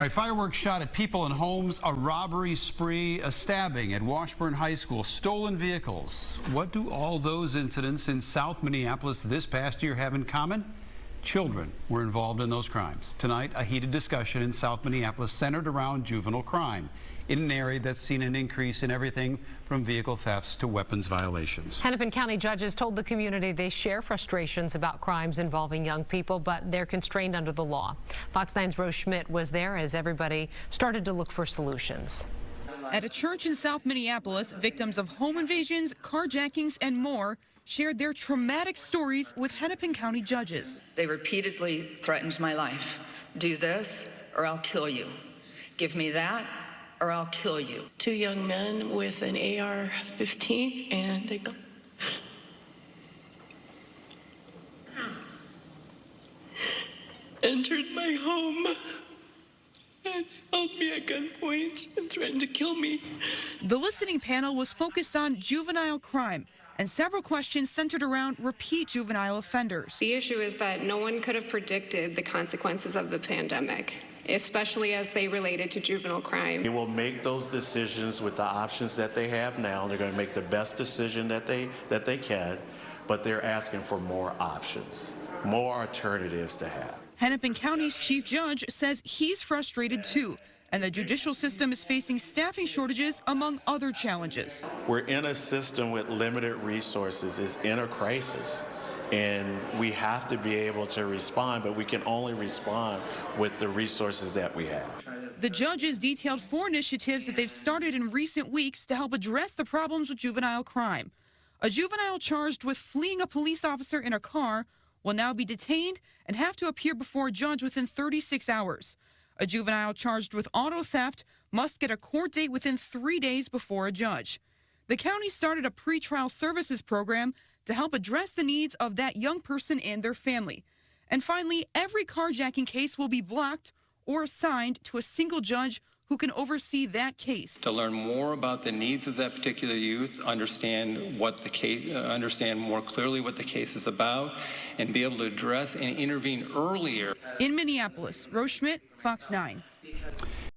A fireworks shot at people and homes, a robbery spree, a stabbing at Washburn High School, stolen vehicles. What do all those incidents in South Minneapolis this past year have in common? Children were involved in those crimes. Tonight, a heated discussion in South Minneapolis centered around juvenile crime in an area that's seen an increase in everything from vehicle thefts to weapons violations. Hennepin County judges told the community they share frustrations about crimes involving young people, but they're constrained under the law. Fox 9's Rose Schmidt was there as everybody started to look for solutions. At a church in South Minneapolis, victims of home invasions, carjackings, and more shared their traumatic stories with Hennepin County judges. They repeatedly threatened my life. Do this or I'll kill you. Give me that or I'll kill you. Two young men with an AR-15 and a gun entered my home and held me at gunpoint and threatened to kill me. The listening panel was focused on juvenile crime, and several questions centered around repeat juvenile offenders. The issue is that no one could have predicted the consequences of the pandemic, especially as they related to juvenile crime. They will make those decisions with the options that they have now. They're going to make the best decision that they can, but they're asking for more options, more alternatives to have. Hennepin County's chief judge says he's frustrated too, and the judicial system is facing staffing shortages among other challenges. We're in a system with limited resources. It's in a crisis, and we have to be able to respond, but we can only respond with the resources that we have. The judges detailed 4 initiatives that they've started in recent weeks to help address the problems with juvenile crime. A juvenile charged with fleeing a police officer in a car will now be detained and have to appear before a judge within 36 hours. A juvenile charged with auto theft must get a court date within 3 days before a judge. The county started a pretrial services program to help address the needs of that young person and their family. And finally, every carjacking case will be blocked or assigned to a single judge who can oversee that case. To learn more about the needs of that particular youth, understand what the case, understand more clearly what the case is about, and be able to address and intervene earlier. In Minneapolis, Rose Schmidt, Fox 9.